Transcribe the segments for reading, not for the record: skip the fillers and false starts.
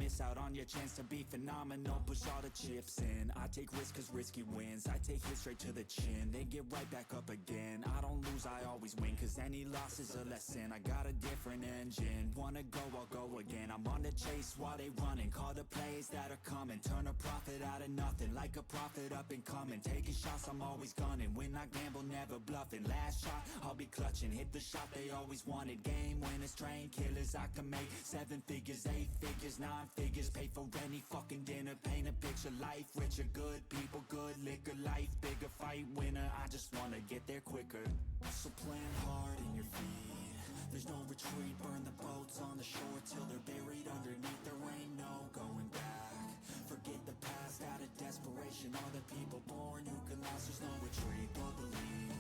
miss out on your chance to be phenomenal. Push all the chips in. I take risks cause risky wins. I take hits straight to the chin, then get right back up again. I don't lose, I always win, cause any loss is a lesson. I got a different engine. Wanna go, I'll go again. I'm on the chase while they running. Call the plays that are coming. Turn a profit out of nothing, like a prophet up and coming. Taking shots, I'm always gunning. When I gamble, never bluffing. Last shot, I'll be clutching. Hit the shot they always wanted. Game winners, train killers. I can make 7 figures, 8 figures, 9 figures. Pay for any fucking dinner. Paint a picture, life richer. Good people, good liquor. Life bigger, fight winner. I just wanna get there quicker. So plan hard in your feet. There's no retreat. Burn the boats on the shore till they're buried underneath. There ain't no going back. Forget the past out of desperation. All the people born who can last. There's no retreat, but believe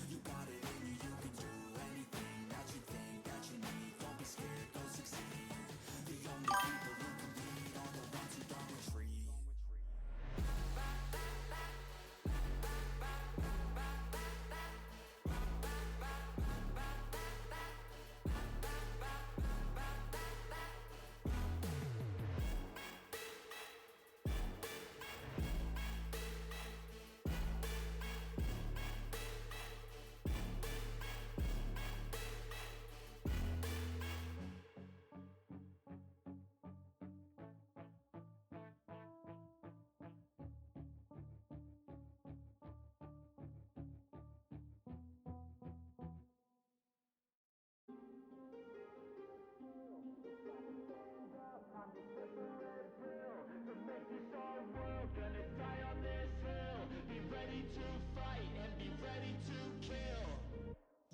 you got it in you. You can do anything that you think that you need. Don't be scared, go succeed. The only people who compete are the ones who don't retreat.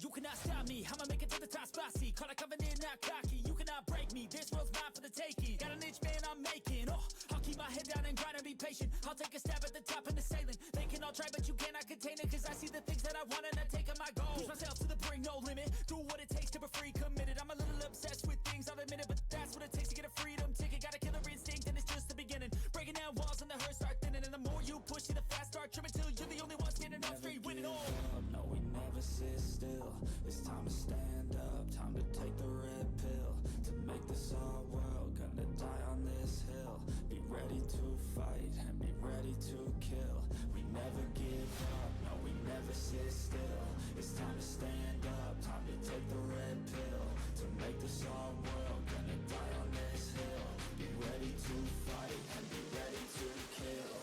You cannot stop me, I'ma make it to the top spicy. Call a covenant, not cocky. You cannot break me, this world's mine for the taking. Got an itch, man, I'm making. Oh, I'll keep my head down and grind and be patient. I'll take a stab at the top and the sailing. They can all try, but you cannot contain it. Cause I see the things that I want and I take on my goals. Push myself to the brink, no limit. Do what it takes to be free, committed. I'm a little obsessed with things, I'll admit it. But that's what it takes to get a freedom ticket. Got a killer instinct and it's just the beginning. Breaking down walls and the hurt start thinning. And the more you push, see the fast start trimming. Till you're the only one standing up straight, winning all. No, we never sit still. It's time to stand up, time to take the red pill. To make this our world, gonna die on this hill. Be ready to fight and be ready to kill. We never give up, no, we never sit still. It's time to stand up, time to take the red pill. To make this our world, gonna die on this hill. Be ready to fight and be ready to kill.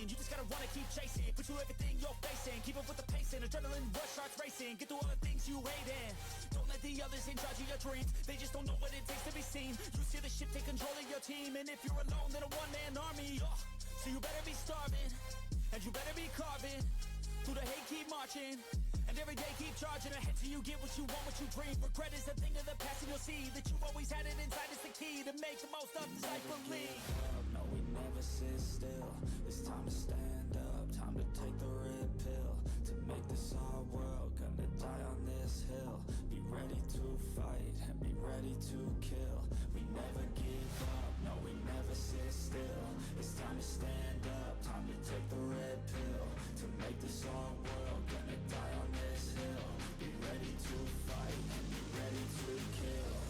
You just gotta wanna keep chasing. Put you everything you're facing. Keep up with the pace and adrenaline rush starts racing. Get through all the things you hate in. Don't let the others in charge of your dreams. They just don't know what it takes to be seen. You see the ship take control of your team. And if you're alone, then a one-man army. So you better be starving. And you better be carving. Through the hate, keep marching. And every day keep charging ahead till you get what you want, what you dream. Regret is a thing of the past and you'll see that you've always had it inside. It's the key to make the most of this life. Believe. No, we never sit still. It's time to stand up, time to take the red pill. To make this our world, gonna die on this hill. Be ready to fight and be ready to kill. We never give up, no, we never sit still. It's time to stand up, time to take the red pill. To make this our world, gonna die on this hill. Be ready to fight and be ready to kill.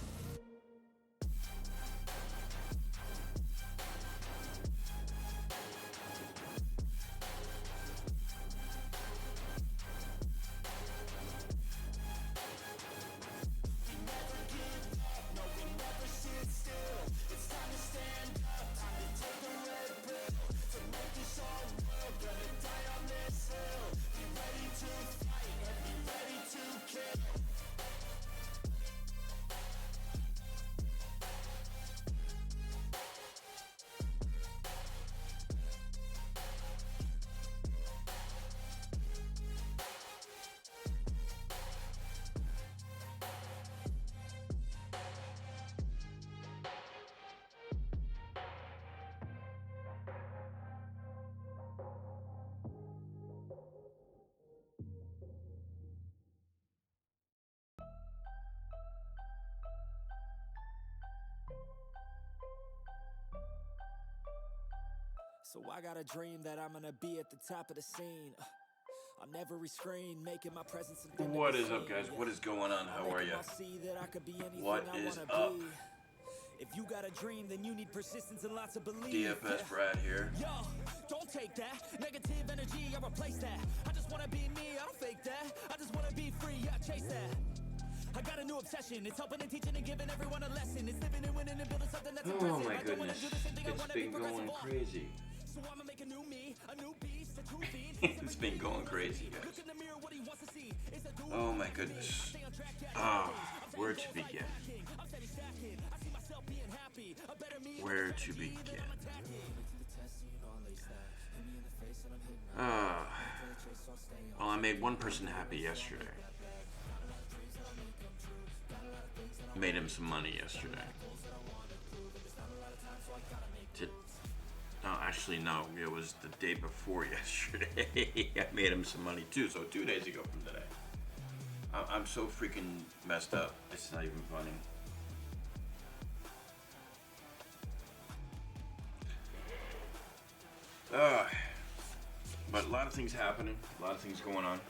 So I got a dream that I'm gonna be at the top of the scene. On every screen, making my presence something to What be is up, seen, guys? yeah. What is going on? How I'll are make you? 'em all see that I could be anything What I is wanna up? be. If you got a dream, then you need persistence and lots of belief. DFS Brad here. Yo, don't take that negative energy, I replace that. I just wanna be me, I don't fake that. I just wanna be free, I chase that. I got a new obsession, it's helping and teaching and giving everyone a lesson. It's living and winning and building something that's impressive. Oh my I don't wanna goodness, do the same thing, I it's wanna be been progressive. going crazy. So I'ma make a new me, a new beast, a true fiend. It's been going crazy, guys. Look in the mirror, what he wants to see is a dude. Oh my goodness. Where to begin? Where to begin? Well, I made one person happy yesterday. Made him some money yesterday. No, actually, no. It was the day before yesterday. I made him some money too. So 2 days ago from today. I'm so freaking messed up. It's not even funny. But a lot of things happening. A lot of things going on.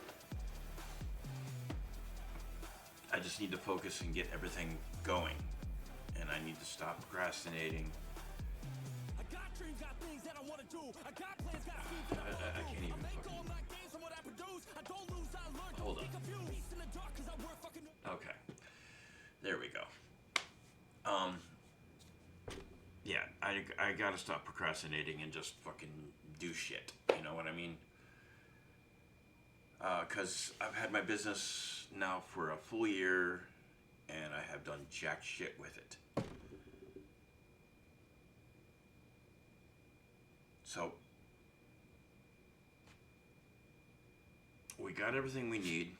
I just need to focus and get everything going. And I need to stop procrastinating. I got dreams, got things that I want to do. I got plans, got schemes that I want to do. I can't even make fucking... all my gains from what I produce. I don't lose, I learn. Hold on. Be confused in the dark 'cause I work fucking... Okay. There we go. Yeah, I gotta stop procrastinating and just fucking do shit. You know what I mean? Because I've had my business now for a full year, and I have done jack shit with it. So, we got everything we need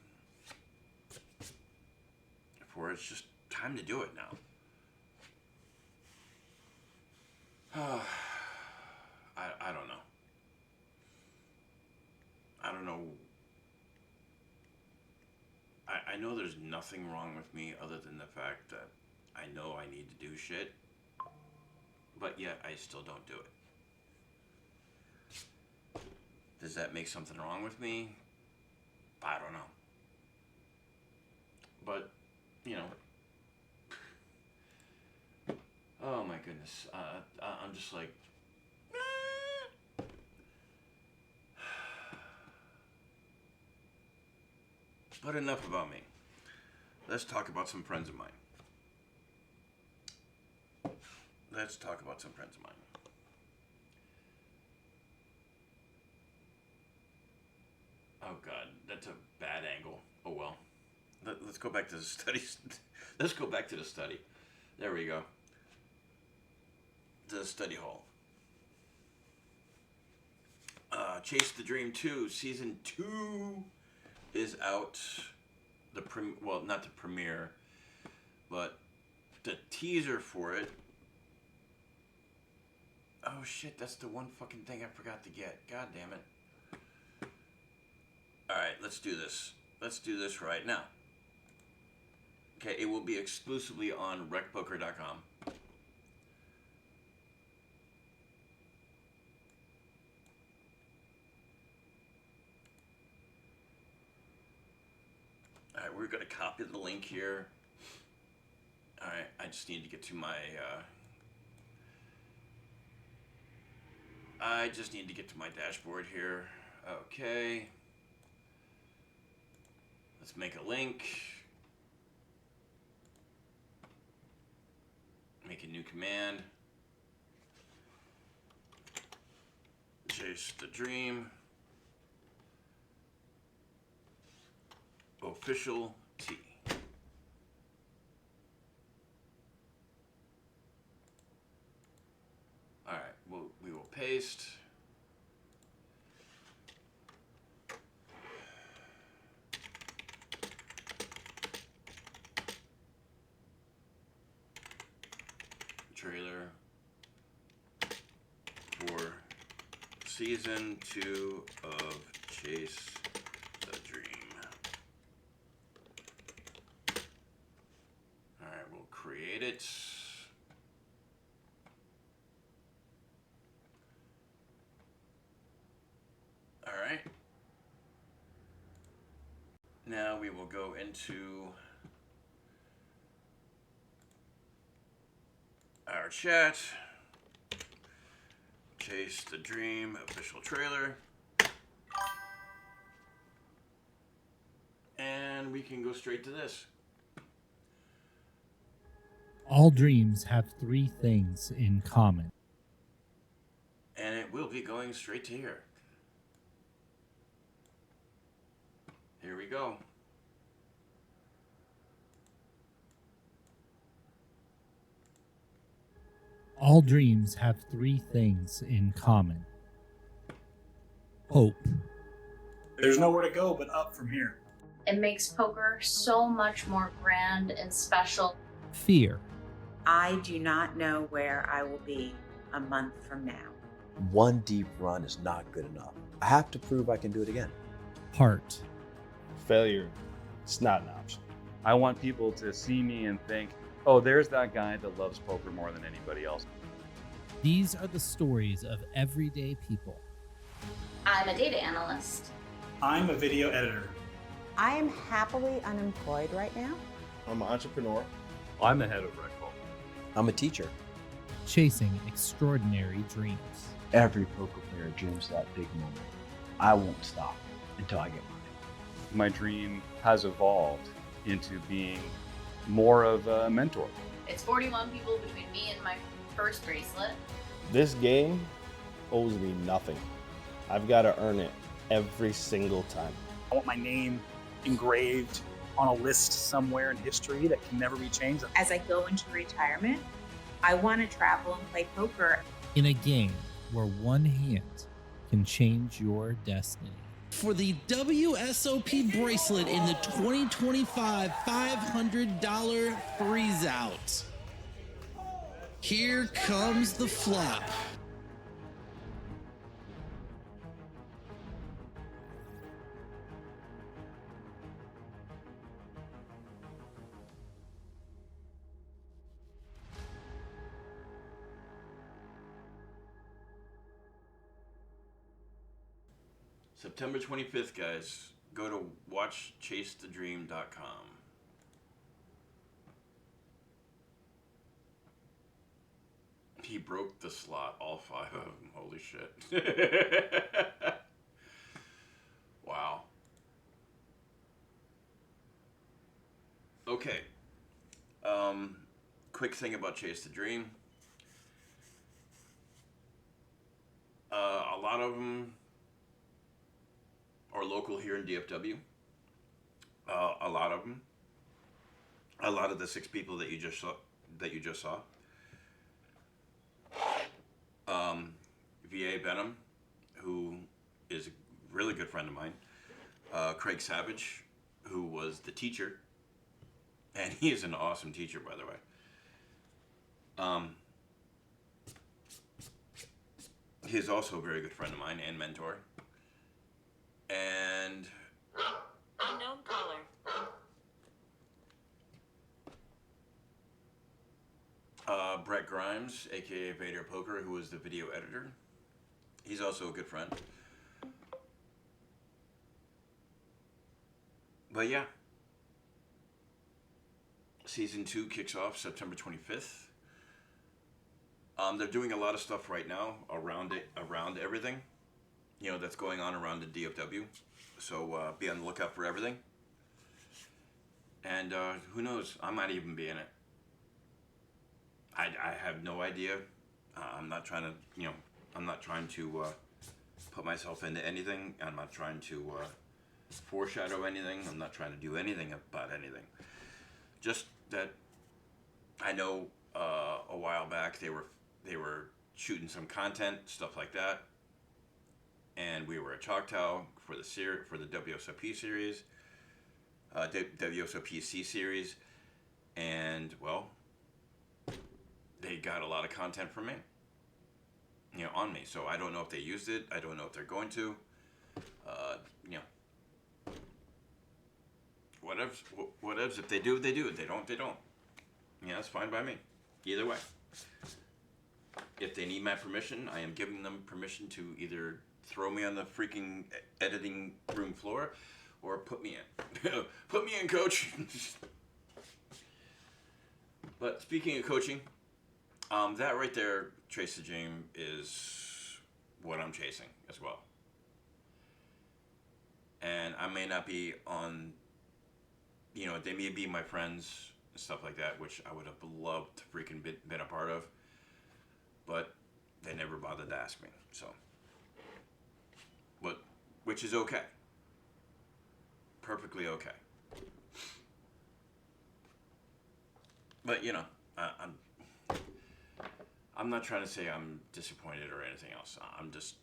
for it's just time to do it now. I don't know. I don't know. I know there's nothing wrong with me other than the fact that I know I need to do shit, but yet I still don't do it. Does that make something wrong with me? I don't know. But, you know. Oh my goodness. I'm just like... But enough about me. Let's talk about some friends of mine. Let's talk about some friends of mine. Oh God, that's a bad angle. Oh well. Let's go back to the study. Let's go back to the study. There we go. The study hall. Chase the Dream 2, Season 2 is out. Well, not the premiere, but the teaser for it. Oh shit, that's the one fucking thing I forgot to get. God damn it. Alright, let's do this. Let's do this right now. Okay, it will be exclusively on Recpoker.com. Alright, we're going to copy the link here. Alright, I just need to get to my... I just need to get to my dashboard here. Okay. Let's make a link. Make a new command. Chase the Dream. Official T. All right, we will paste. Trailer for Season 2 of Chase the Dream. Alright, we'll create it. Now we will go into our chat. Chase the Dream official trailer. And we can go straight to this. All dreams have three things in common. And it will be going straight to here. Here we go. All dreams have three things in common. Hope. There's nowhere to go but up from here. It makes poker so much more grand and special. Fear. I do not know where I will be a month from now. One deep run is not good enough. I have to prove I can do it again. Heart. Failure, it's not an option. I want people to see me and think, oh, there's that guy that loves poker more than anybody else. These are the stories of everyday people. I'm a data analyst. I'm a video editor. I am happily unemployed right now. I'm an entrepreneur. I'm the head of Recpoker. I'm a teacher. Chasing extraordinary dreams. Every poker player dreams that big moment. I won't stop until I get mine. My dream has evolved into being more of a mentor. It's 41 people between me and my first bracelet. This game owes me nothing. I've got to earn it every single time. I want my name engraved on a list somewhere in history that can never be changed. As I go into retirement, I want to travel and play poker. In a game where one hand can change your destiny. For the WSOP bracelet in the 2025 $500 freeze out. Here comes the flop. September 25th, guys. Go to watchchasethedream.com. He broke the slot, all 5 of them. Holy shit. Wow. Okay. Quick thing about Chase the Dream. A lot of them are local here in DFW. A lot of them. A lot of the 6 people that you just saw. VA Benham, who is a really good friend of mine. Craig Savage, who was the teacher. And he is an awesome teacher, by the way. He's also a very good friend of mine and mentor. And Unknown caller. Brett Grimes, aka Vader Poker, who was the video editor. He's also a good friend. But yeah. Season 2 kicks off September 25th. They're doing a lot of stuff right now around everything, that's going on around the DFW. So be on the lookout for everything. And who knows, I might even be in it. I have no idea. I'm not trying to, put myself into anything. I'm not trying to foreshadow anything. I'm not trying to do anything about anything. Just that I know a while back they were shooting some content, stuff like that, and we were at Choctaw for the WSOP series, WSOP C series, and well, they got a lot of content from me, on me. So I don't know if they used it. I don't know if they're going to. Whatevs. If they do, they do. If they don't, they don't. Yeah, that's fine by me. Either way. If they need my permission, I am giving them permission to either throw me on the freaking editing room floor or put me in. Put me in, coach. But speaking of coaching, that right there, Trace the Dream, is what I'm chasing as well. And I may not be on, they may be my friends and stuff like that, which I would have loved to freaking been a part of. But they never bothered to ask me, so. Which is okay. Perfectly okay. But, I'm not trying to say I'm disappointed or anything else. I'm just,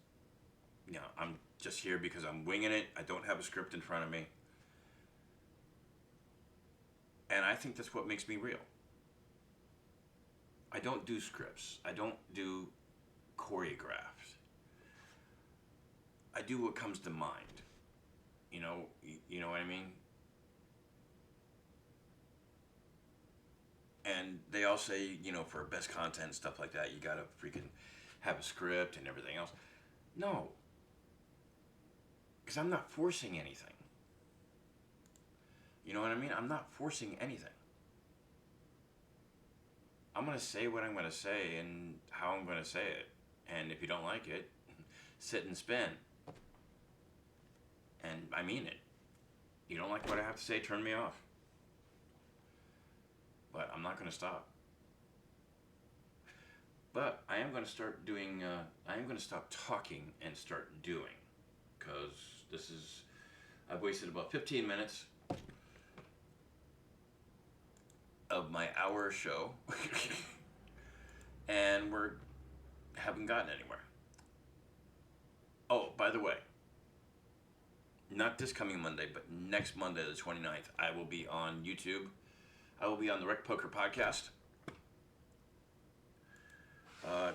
I'm just here because I'm winging it. I don't have a script in front of me. And I think that's what makes me real. I don't do scripts. I don't do choreographed. I do what comes to mind. You know what I mean? And they all say, for best content and stuff like that, you gotta freaking have a script and everything else. No. Because I'm not forcing anything. You know what I mean? I'm not forcing anything. I'm gonna say what I'm gonna say and how I'm gonna say it. And if you don't like it, sit and spin. And I mean it. You don't like what I have to say, turn me off. But I'm not going to stop. But I am going to start doing, I am going to stop talking and start doing. Because I've wasted about 15 minutes of my hour show. And haven't gotten anywhere. Oh, by the way. Not this coming Monday, but next Monday, the 29th, I will be on YouTube. I will be on the Recpoker podcast.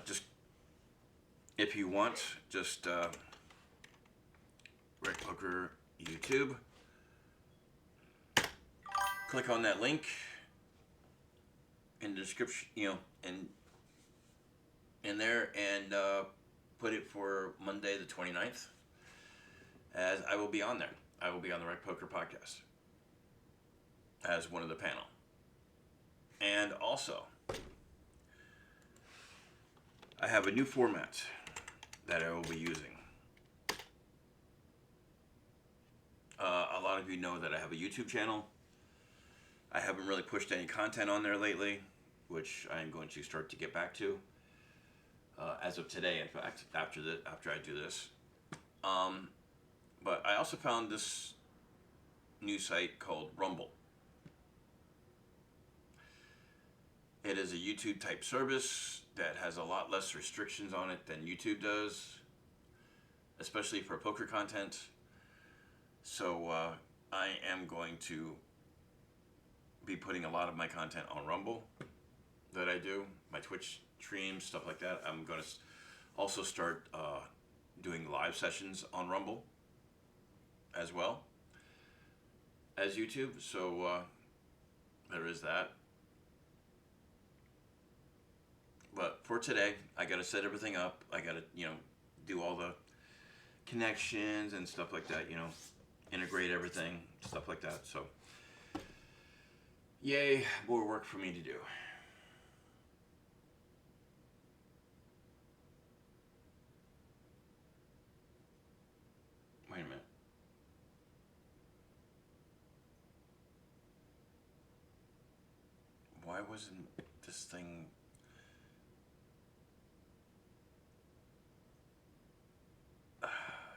Just, if you want, just Recpoker YouTube. Click on that link in the description, in there, and put it for Monday, the 29th. As I will be on there. I will be on the Recpoker podcast as one of the panel. And also, I have a new format that I will be using. A lot of you know that I have a YouTube channel. I haven't really pushed any content on there lately, which I am going to start to get back to. As of today, in fact, after I do this. But I also found this new site called Rumble. It is a YouTube type service that has a lot less restrictions on it than YouTube does, especially for poker content. So I am going to be putting a lot of my content on Rumble that I do, my Twitch streams, stuff like that. I'm going to also start doing live sessions on Rumble as well as YouTube, so there is that. But for today, I gotta set everything up. I gotta, do all the connections and stuff like that, integrate everything, stuff like that. So, yay, more work for me to do. Wait a minute. Why wasn't this thing...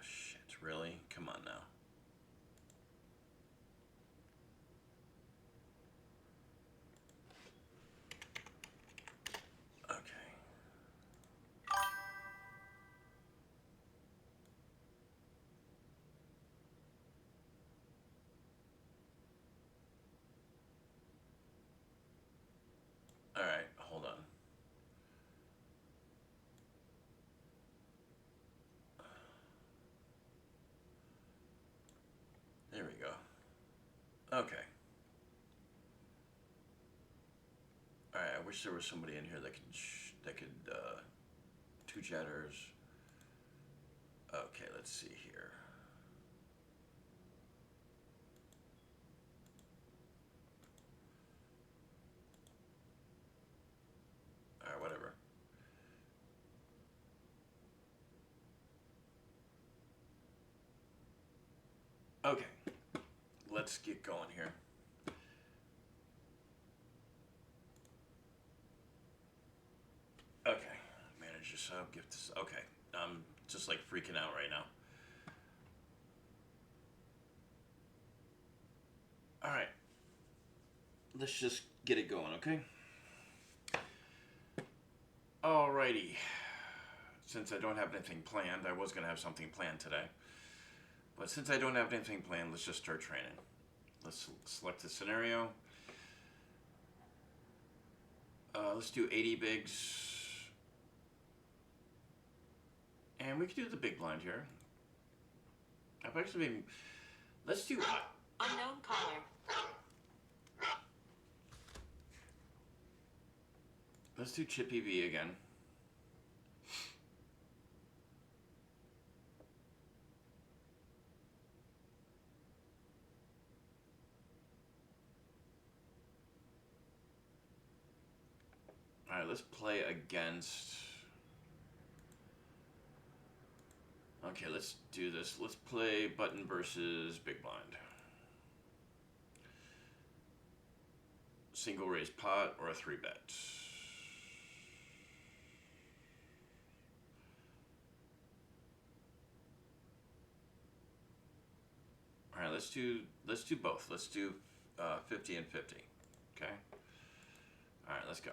shit, really? Come on now. Okay. All right, hold on. There we go. Okay. All right, I wish there was somebody in here that could two chatters. Okay, let's see here. Okay, let's get going here. Okay, manage your sub, gift this. Okay, I'm just like freaking out right now. All right, let's just get it going, okay? Alrighty. Since I don't have anything planned, I was gonna have something planned today. But since I don't have anything planned, let's just start training. Let's select the scenario. Let's do 80 bigs. And we can do the big blind here. I've actually been... Let's do... Unknown caller. Let's do Chippy V again. Alright, let's play against... Okay, let's do this. Let's play button versus big blind. Single raise pot or a 3-bet. All right, let's do both. Let's do 50 and 50. Okay. All right, let's go.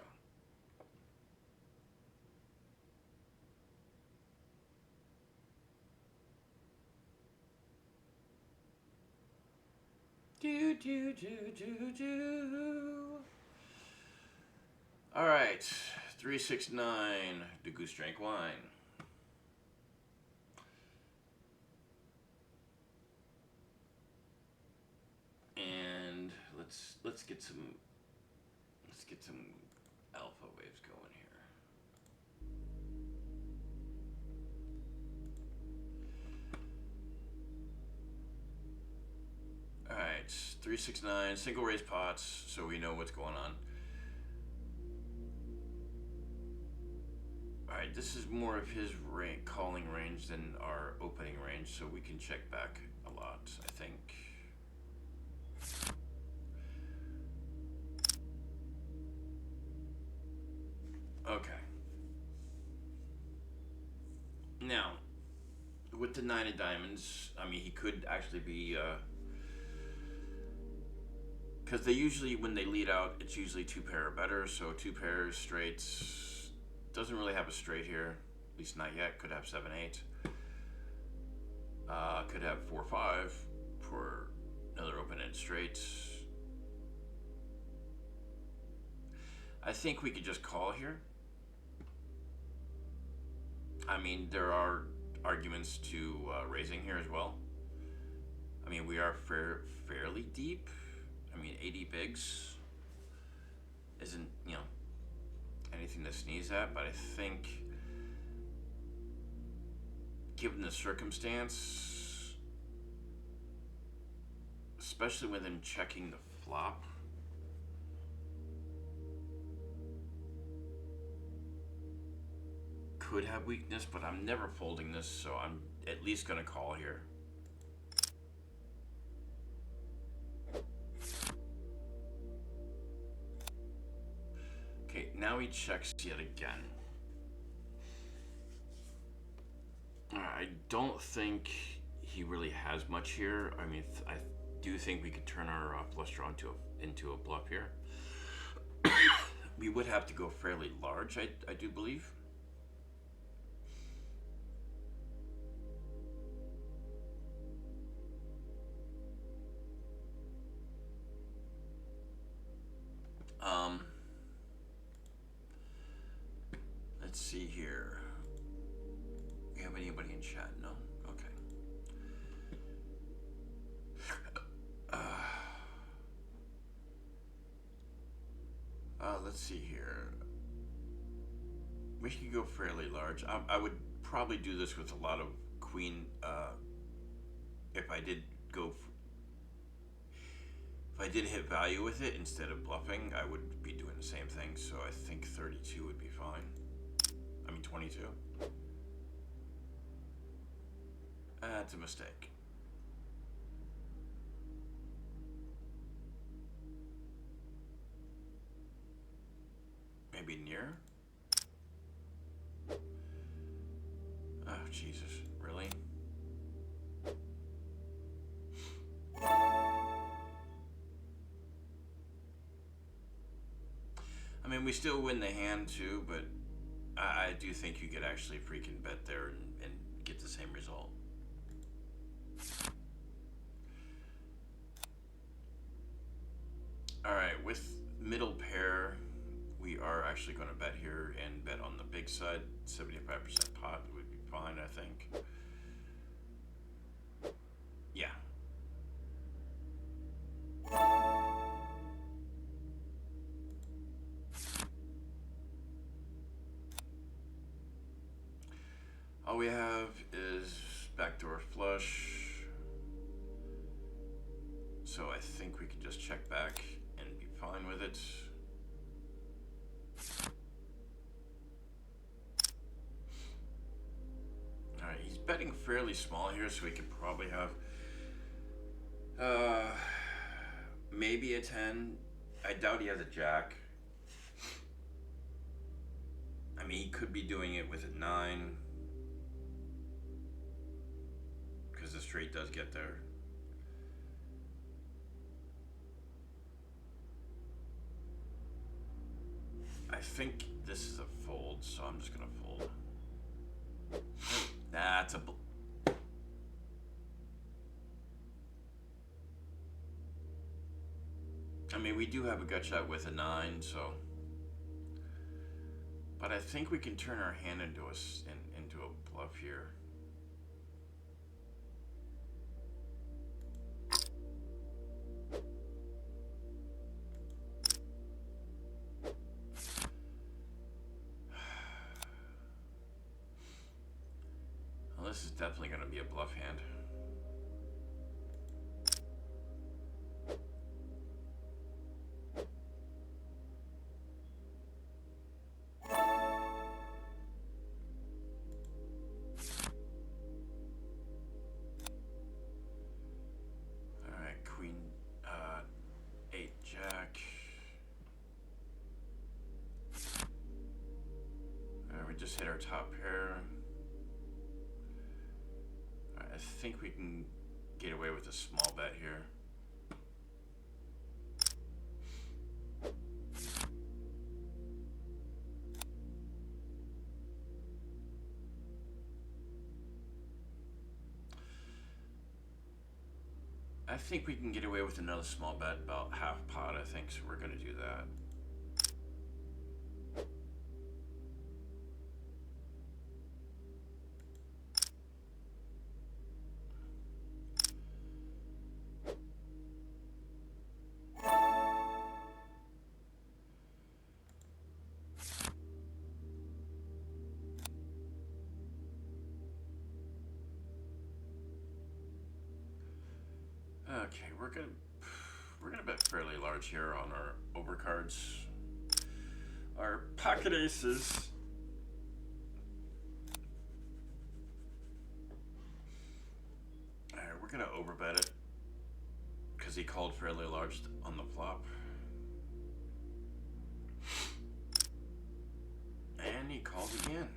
All right, 369. The goose drank wine. And let's get some alpha waves going here. All right, 369 single raise pots, so we know what's going on. All right, this is more of his calling range than our opening range, so we can check back a lot, I think. Okay. Now, with the 9 of diamonds, I mean, he could actually be, because they usually, when they lead out, it's usually 2 pair or better, so 2 pairs, straights, doesn't really have a straight here, at least not yet, could have 7-8, could have 4-5 for another open-end straight. I think we could just call here. I mean, there are arguments to raising here as well. I mean, we are fairly deep. I mean, 80 bigs isn't, you know, anything to sneeze at, but I think given the circumstance, especially with him checking the flop, could have weakness, but I'm never folding this, so I'm at least gonna call here. Okay, now he checks yet again. I don't think he really has much here. I mean, I do think we could turn our flush draw into a bluff here. We would have to go fairly large, I do believe. Let's see here. We have anybody in chat? No? Okay. Let's see here. We can go fairly large. I would probably do this with a lot of queen. If I did go. If I did hit value with it instead of bluffing, I would be doing the same thing. So I think 32 would be fine. I mean 22. That's a mistake. Maybe near? Oh, Jesus. Really? I mean, we still win the hand too, but I do think you could actually freaking bet there and get the same result. Alright, with middle pair, we are actually going to bet here and bet on the big side. 75% pot would be fine, I think. Yeah. All we have is backdoor flush. So I think we can just check back and be fine with it. Alright, he's betting fairly small here, so we could probably have maybe a 10. I doubt he has a jack. I mean, he could be doing it with a 9. Because the straight does get there. I think this is a fold, so I'm just gonna fold. That's a... I mean, we do have a gut shot with a 9, so... But I think we can turn our hand into a bluff here. Well, this is definitely going to be a bluff hand. Alright, queen, 8 jack. Alright, we just hit our top pair. Alright, I think we can get away with a small bet here. I think we can get away with another small bet, about half pot, I think, so we're going to do that. Okay, we're gonna bet fairly large here on our overcards. Our pocket aces. Alright, we're gonna overbet it because he called fairly large on the flop. And he called again.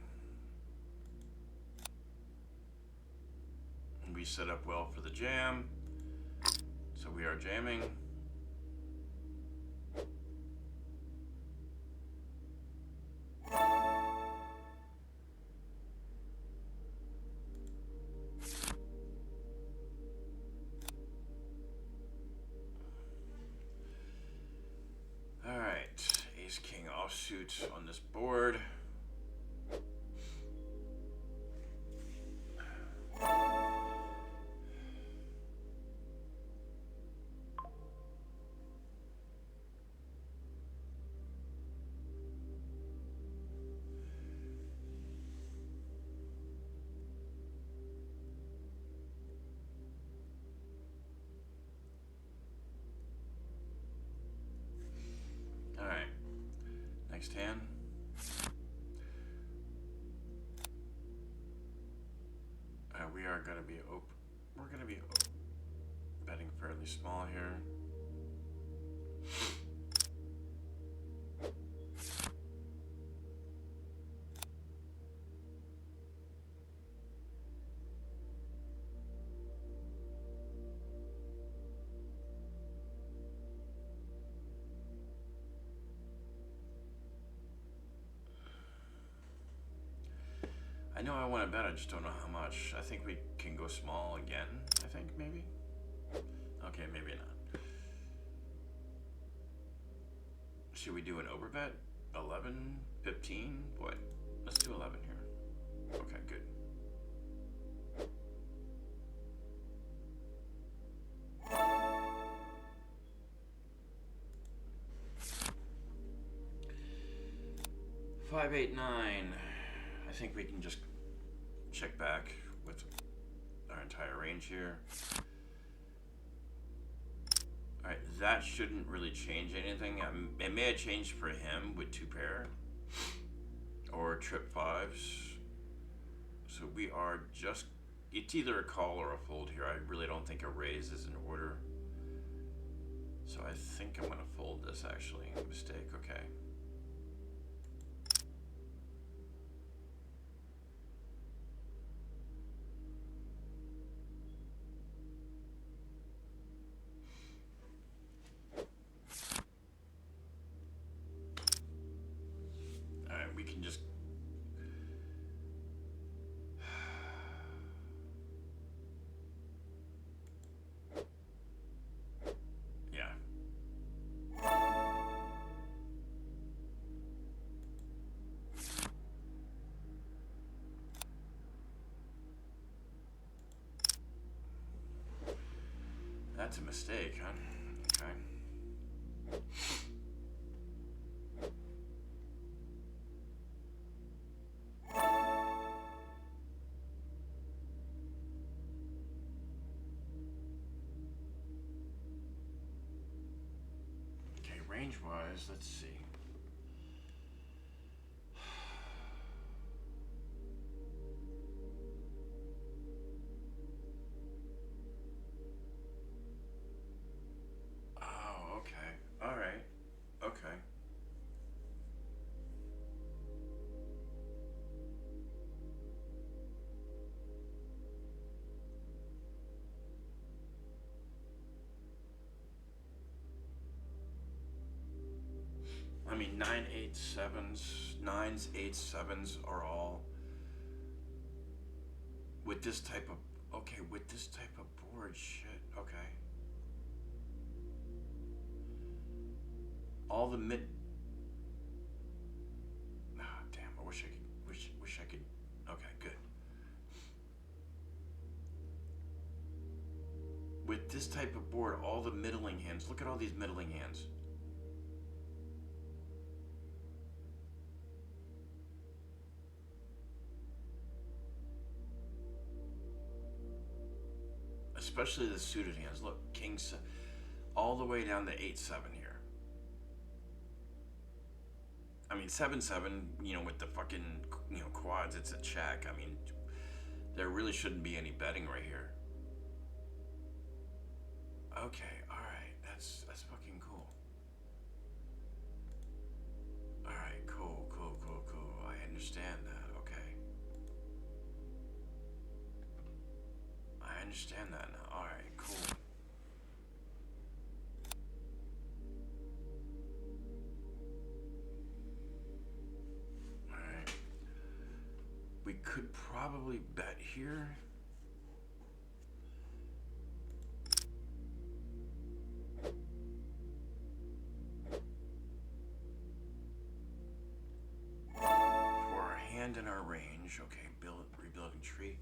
And we set up well for the jam. So we are jamming. All right, ace king offsuit on this board. Next hand. We are going to be open. We're going to be betting fairly small here. I know I want to bet, I just don't know how much. I think we can go small again, I think, maybe? Okay, maybe not. Should we do an overbet? 11? 15? What? Let's do 11 here. Okay, good. Five, 8, 9. I think we can just check back with our entire range here. Alright, that shouldn't really change anything. It may have changed for him with 2 pair or trip 5s. So we are just, it's either a call or a fold here. I really don't think a raise is in order. So I think I'm gonna fold this actually. Mistake, okay. Alright, we can just yeah. That's a mistake, huh? Okay. Okay, range-wise, let's see. Oh, okay. All right. Okay. I mean, 9, 8, 7s, 9s, 8s, 7s are all with this type of, okay, with this type of board, shit, okay. All the mid, ah, damn, I wish I could, okay, good. With this type of board, all the middling hands, look at all these middling hands. Especially the suited hands. Look, kings, all the way down to 8-7 here. I mean, 7-7, you know, with the fucking, you know, quads, it's a check. I mean, there really shouldn't be any betting right here. Okay, alright, that's fucking cool. Alright, cool. I understand that, okay. I understand that now. Alright, cool. Alright. We could probably bet here. For our hand in our range, okay, rebuilding tree.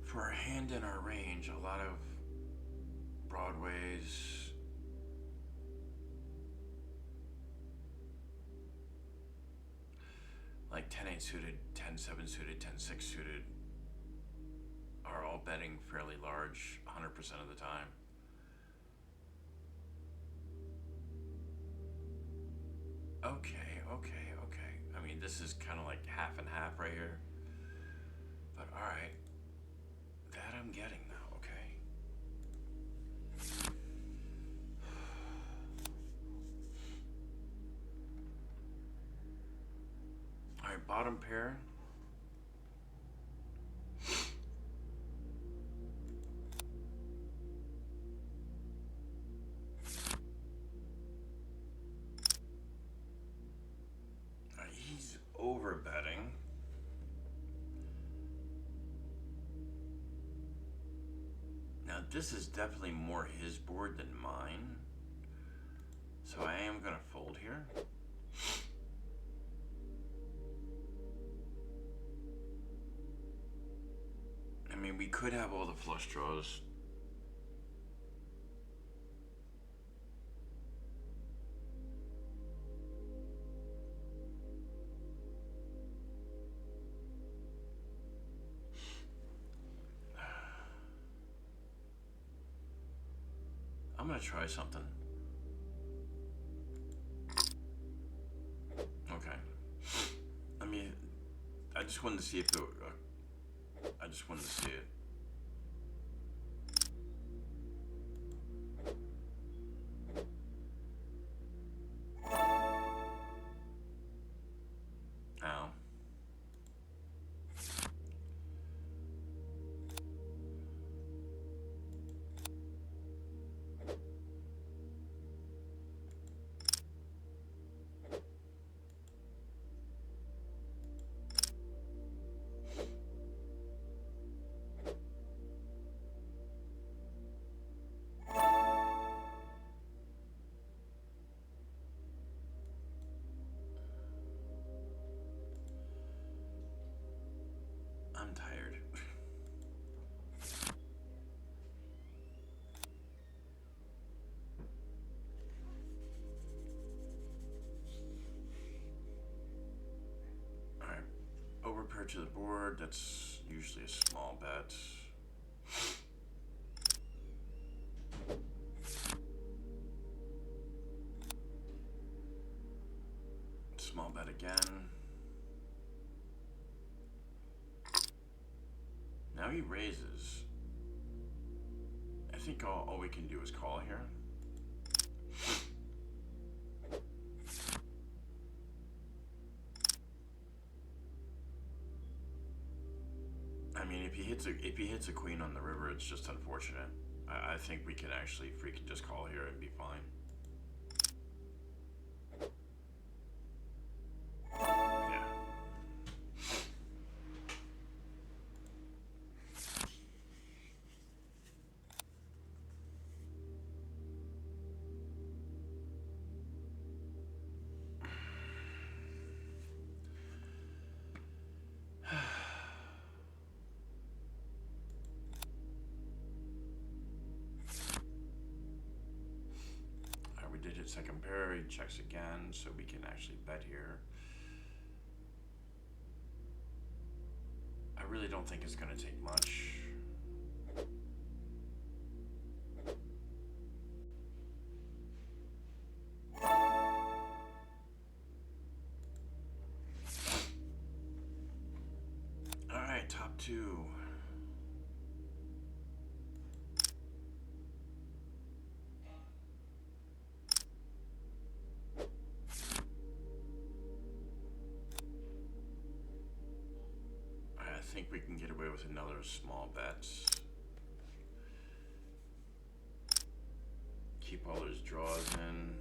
For our hand in our range, a lot of broadways. Like 10-8 suited, 10-7 suited, 10-6 suited are all betting fairly large 100% of the time. Okay. I mean, this is kind of like half and half right here. But alright. That I'm getting now, okay. Alright, bottom pair. He's over betting. Now this is definitely more his board than mine. So I am gonna fold here. I mean, we could have all the flush draws. I'm gonna try something. Okay. I mean, I just wanted to see if the. I just wanted to see it. Ow. I'm tired. Alright. Overpair to the board, that's usually a small bet. Small bet again. Now he raises. I think all we can do is call here. I mean, if he hits a queen on the river, it's just unfortunate. I think we can actually freaking just call here and be fine. Yeah. We did hit second pair, he checks again, so we can actually bet here. I really don't think it's going to take much. Alright, top two. I think we can get away with another small bet. Keep all those draws in.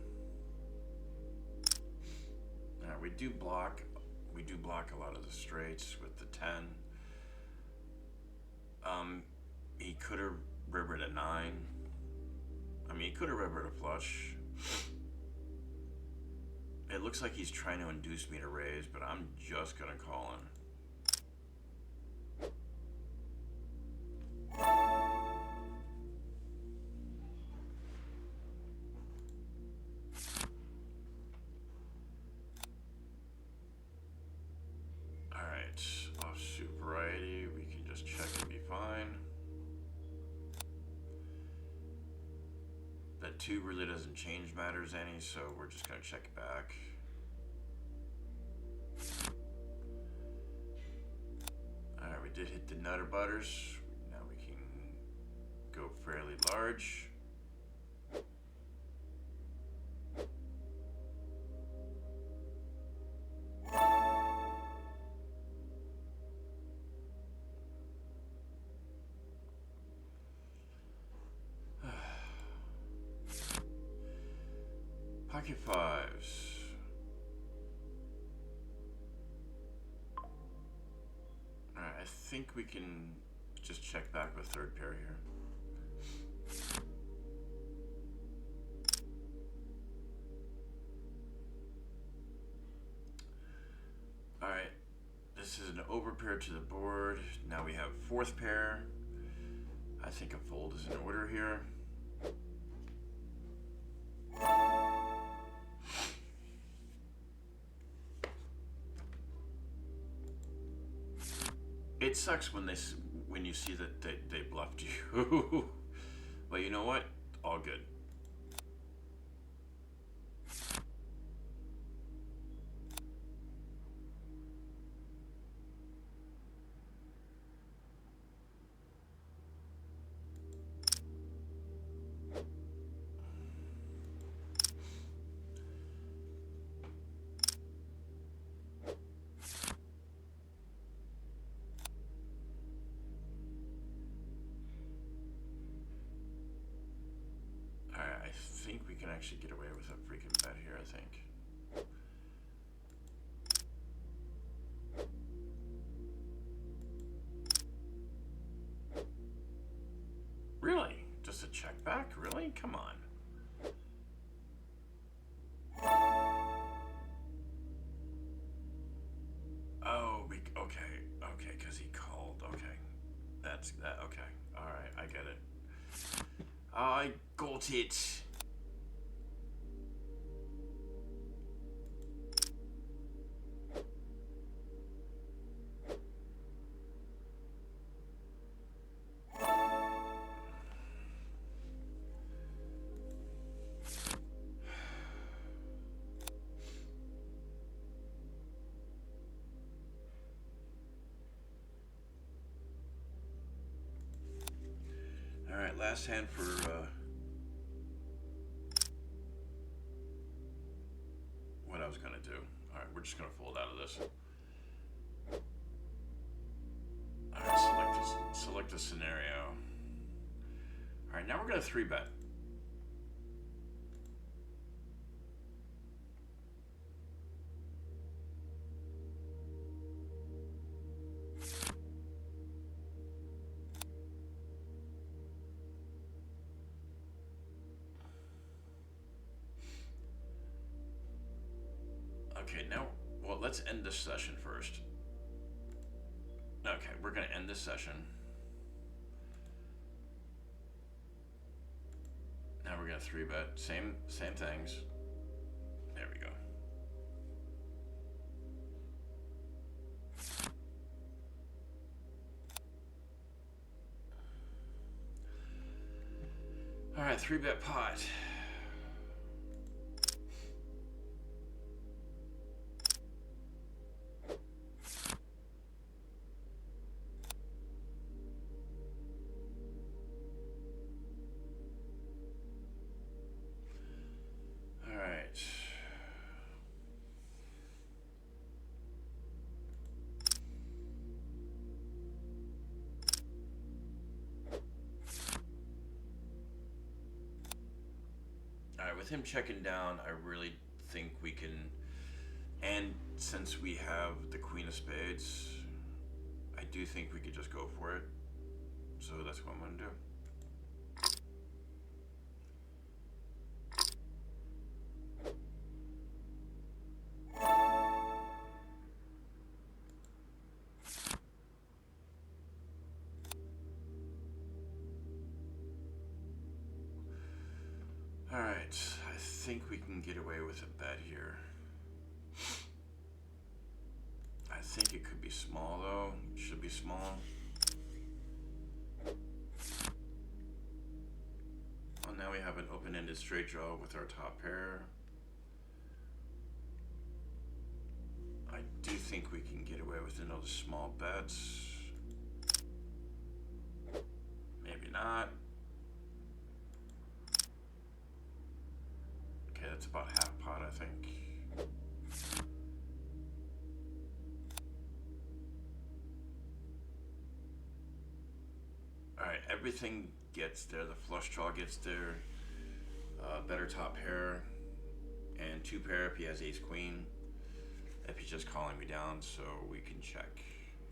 We do block a lot of the straights with the 10. He could have rivered a 9. I mean, he could have rivered a flush. It looks like he's trying to induce me to raise, but I'm just gonna call him. Alright, offsuit variety, we can just check and be fine. That 2 really doesn't change matters any, so we're just gonna check it back. Alright, we did hit the nutter butters. Now we can go fairly large. Pocket fives. Alright, I think we can just check back with third pair here. Alright, this is an overpair to the board. Now we have fourth pair. I think a fold is in order here. It sucks when when you see that they bluffed you. But you know what? All good. I think we can actually get away with a freaking bet here, I think. Really? Just a check back? Really? Come on. Oh, okay, because he called. Okay. That's that. Okay. All right, I get it. I got it. All right, last hand for what I was gonna do. All right, we're just gonna fold out of this. All right, select a scenario. All right, now we're gonna 3-bet. Okay, now, well, let's end this session first. Okay, we're gonna end this session. Now we're gonna 3-bet, same things. There we go. All right, 3-bet pot. With him checking down, I really think we can, and since we have the Queen of Spades, I do think we could just go for it. So that's what I'm gonna do. Alright, I think we can get away with a bet here. I think it could be small though. It should be small. Well, now we have an open-ended straight draw with our top pair. I do think we can get away with another small bets. Maybe not. Okay, that's about half pot, I think. Alright, everything gets there. The flush draw gets there. Better top pair. And 2 pair if he has ace queen. If he's just calling me down, so we can check,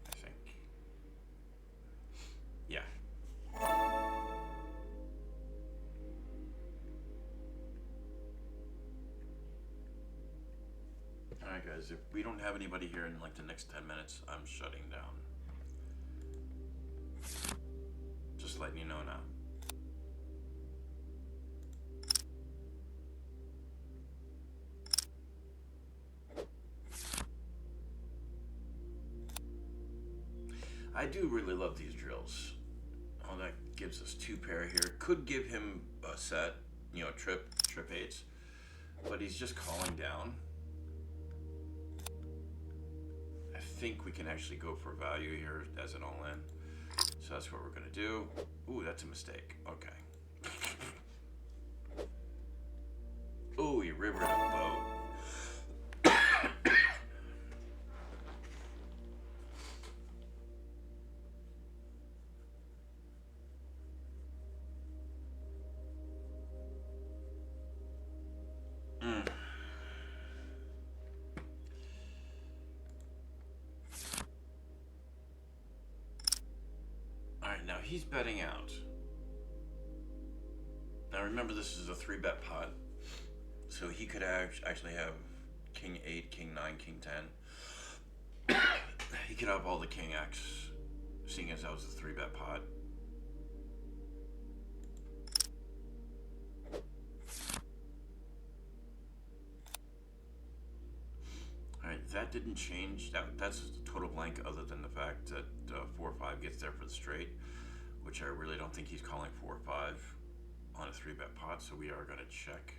I think. Yeah. guys. If we don't have anybody here in like the next 10 minutes, I'm shutting down. Just letting you know now. I do really love these drills. Oh, that gives us 2 pair here. Could give him a set, you know, trip 8s, but he's just calling down. I think we can actually go for value here as an all-in. So that's what we're gonna do. Ooh, that's a mistake. Okay. Ooh, you rivered a boat. Now he's betting out. Now remember, this is a 3-bet pot, so he could actually have King 8, King 9, King 10. He could have all the King X, seeing as that was a 3-bet pot. Alright, that didn't change. That's a total blank, other than the fact that 4-5 gets there for the straight, which I really don't think he's calling 4-5 on a 3-bet pot, so we are going to check.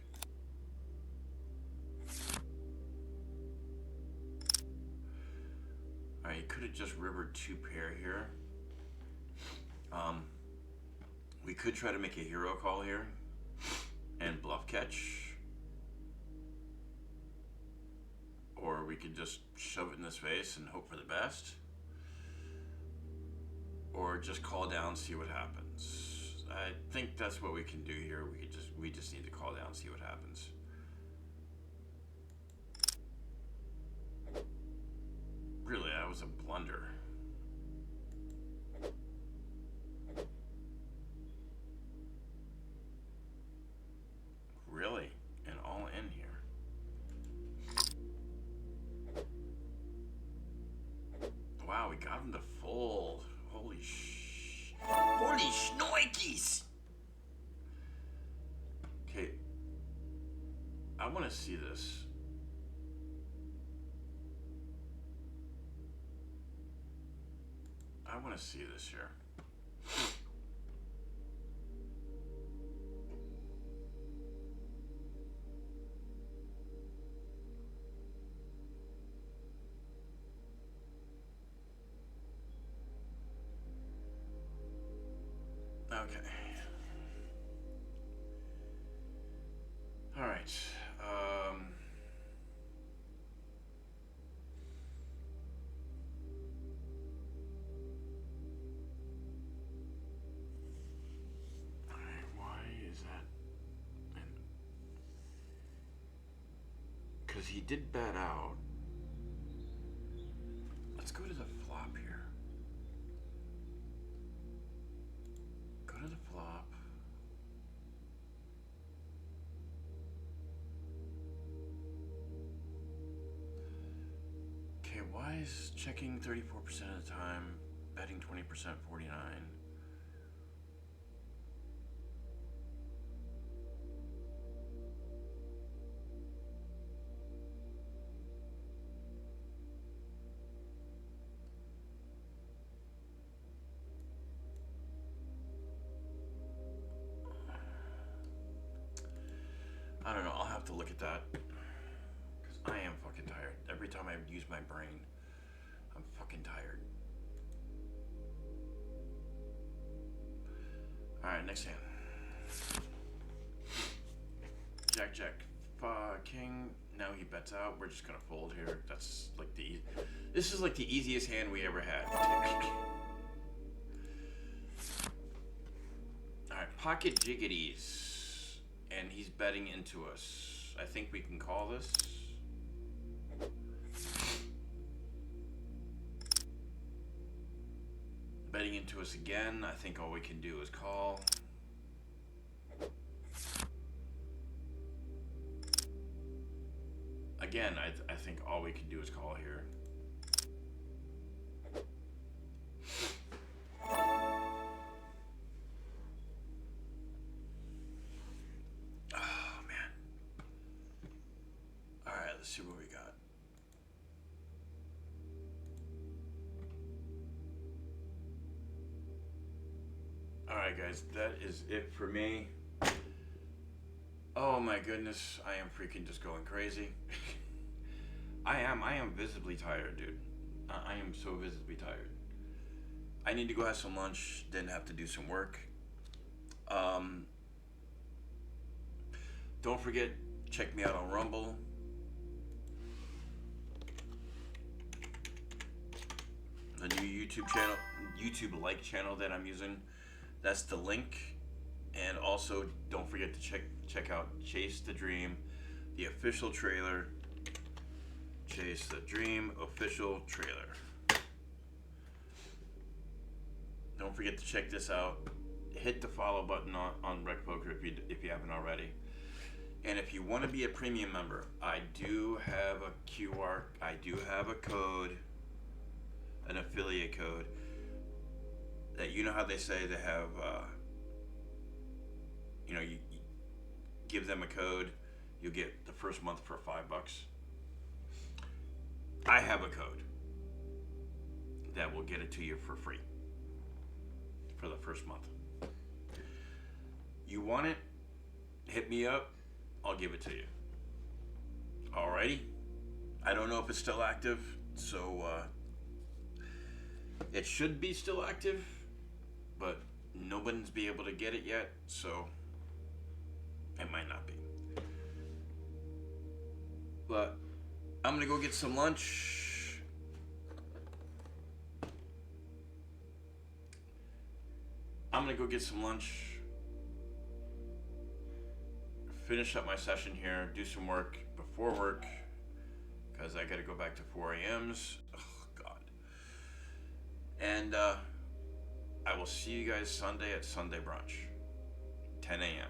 Alright, he could have just rivered 2 pair here. We could try to make a hero call here and bluff catch. Or we could just shove it in his face and hope for the best. Or just call down, see what happens. I think that's what we can do here. We just need to call down, see what happens. Really, that was a blunder. Really? And all in here. Wow, we got him to fold. Holy schnoikies! Okay. I want to see this. I want to see this here. Okay. All right. Why is that? Because he did bat out. Let's go to the flop here. Go to the flop. Okay, why is checking 34% of the time, betting 20%, 49? I don't know, I'll have to look at that. Because I am fucking tired. Every time I use my brain, I'm fucking tired. Alright, next hand. Jack, Jack. King. Now he bets out. We're just gonna fold here. That's like this is like the easiest hand we ever had. Alright, pocket jiggities. And he's betting into us. I think we can call this. Betting into us again. I think all we can do is call. again, I think all we can do is call here. Oh, man. All right, let's see what we got. All right, guys, that is it for me. Oh my goodness, I am freaking just going crazy. I am visibly tired, dude. I am so visibly tired. I need to go have some lunch, then have to do some work. Don't forget, check me out on Rumble. The new YouTube channel, YouTube like channel that I'm using. That's the link. And also, don't forget to check out Chase the Dream, the official trailer. Chase the Dream official trailer. Don't forget to check this out. Hit the follow button on Recpoker if you haven't already. And if you want to be a premium member, I do have a QR. I do have a code, an affiliate code. That, you know how they say they have. You give them a code, you'll get the first month for $5. I have a code that will get it to you for free for the first month. You want it? Hit me up. I'll give it to you. Alrighty. I don't know if it's still active, so it should be still active, but nobody's be able to get it yet, so it might not be. But I'm gonna go get some lunch. Finish up my session here, do some work before work, because I gotta go back to 4 a.m.s. Oh, God. And I will see you guys Sunday at Sunday brunch, 10 a.m.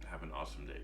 Have an awesome day.